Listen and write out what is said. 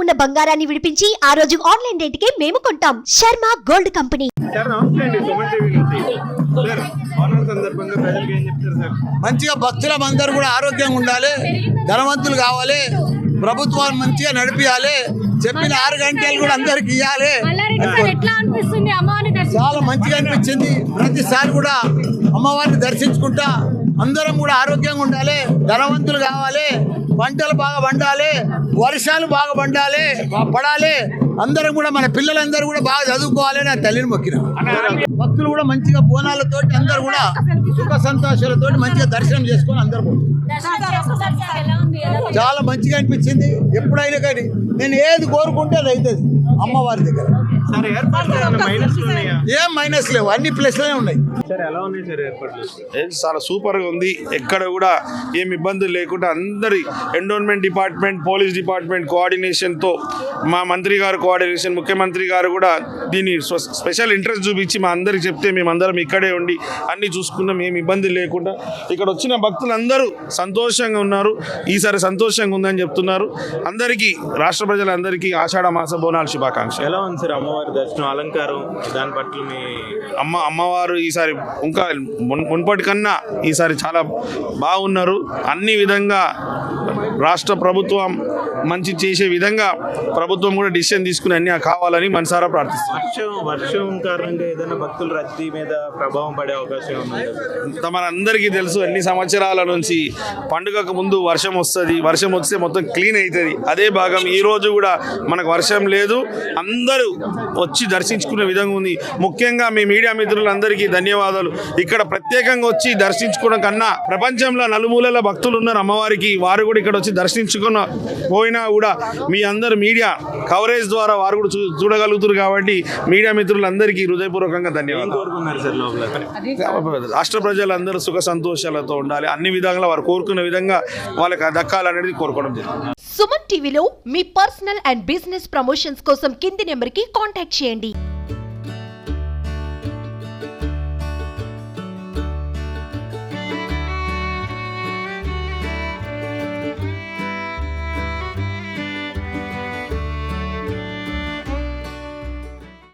ఉన్న బంగారాన్ని విడిపించి ఆ రోజు ఆన్లైన్ రేటుకే మేము కొంటాం. Sharma gold company. మంచిగా భక్తులందరూ కూడా ఆరోగ్యంగా ఉండాలి, ధనవంతులు కావాలి, ప్రభుత్వాన్ని మంచిగా నడిపియాలి, చెప్పిన 6 గంటలు కూడా అందరికి ఇవ్వాలి. చాలా మంచిగా అనిపించింది. ప్రతిసారి కూడా అమ్మవారిని దర్శించుకుంటా అందరం కూడా ఆరోగ్యంగా ఉండాలి, ధనవంతులు కావాలి, పంటలు బాగా పండాలి, వర్షాలు బాగా పడాలి, అందరం కూడా మన పిల్లలందరూ కూడా బాగా చదువుకోవాలి అని తల్లిని మొక్కిన. భక్తులు కూడా మంచిగా బోనాలతో అందరూ కూడా సుఖ సంతోషాలతో మంచిగా దర్శనం చేసుకొని అందరూ చాలా మంచిగా అనిపించింది. ఎప్పుడైనా కానీ నేను ఏది కోరుకుంటే అది అవుతుంది అమ్మవారి దగ్గర. ఏం మైనస్ లేవు, అన్ని ప్లస్లోనే ఉన్నాయి. చాలా సూపర్గా ఉంది. ఎక్కడ కూడా ఏం ఇబ్బందులు లేకుండా అందరి ఎండోన్మెంట్ డిపార్ట్మెంట్, పోలీస్ డిపార్ట్మెంట్ కోఆర్డినేషన్తో, మా మంత్రి గారు కోఆర్డినేషన్, ముఖ్యమంత్రి గారు కూడా దీన్ని స్పెషల్ ఇంట్రెస్ట్ చూపించి మా అందరికి చెప్తే మేమందరం ఇక్కడే ఉండి అన్నీ చూసుకున్నాం. ఏమి ఇబ్బంది లేకుండా ఇక్కడ వచ్చిన భక్తులందరూ సంతోషంగా ఉన్నారు. ఈసారి సంతోషంగా ఉందని చెప్తున్నారు. అందరికీ, రాష్ట్ర ప్రజలందరికీ ఆషాఢ మాస బోనాలు శుభాకాంక్షలు. ఎలా ఉంది సార్ అమ్మవారి దర్శనం, అలంకారం, దాని పట్ల మీ అమ్మవారు ఈసారి ఇంకా మున్పటి కన్నా ఈసారి చాలా బాగున్నారు. అన్ని విధంగా రాష్ట్ర ప్రభుత్వం మంచి చేసే విధంగా ప్రభుత్వం కూడా డిసిషన్ తీసుకుని అన్ని కావాలని మనసారా ప్రార్థిస్తున్నాం. వర్షం కారణంగా ఏదైనా భక్తుల రద్దీ మీద ప్రభావం పడే అవకాశం ఉంది. తమరందరికీ తెలుసు, ఎన్ని సంవత్సరాల నుంచి పండుగకు ముందు వర్షం వస్తుంది, వర్షం వస్తే మొత్తం క్లీన్ అవుతుంది. అదే భాగం ఈ రోజు కూడా మనకు వర్షం లేదు, అందరూ వచ్చి దర్శించుకునే విధంగా ఉంది. ముఖ్యంగా మీ మీడియా మిత్రులందరికీ ధన్యవాదాలు. ఇక్కడ ప్రత్యేకంగా వచ్చి దర్శించుకోవడం కన్నా ప్రపంచంలో నలుమూలల భక్తులు ఉన్నారు అమ్మవారికి, వారు కూడా ఇక్కడ వచ్చి దర్శించుకున్న పోయినా కూడా మీ అందరు మీడియా కవరేజ్ ద్వారా వారు కూడా చూడగలుగుతారు. కాబట్టి మీడియా మిత్రులందరికీ హృదయపూర్వకంగా ధన్యవాదాలు. రాష్ట్ర ప్రజలందరూ సుఖ సంతోషాలతో ఉండాలి, అన్ని విధాలుగా వారు కోరుకున్న విధంగా వాళ్ళకి దక్కాలనేది కోరుకోవడం జరిగింది. సుమన్ టీవీలో మీ పర్సనల్ అండ్ బిజినెస్ ప్రమోషన్స్ కోసం కింది నెంబర్కి కాంటాక్ట్ చేయండి.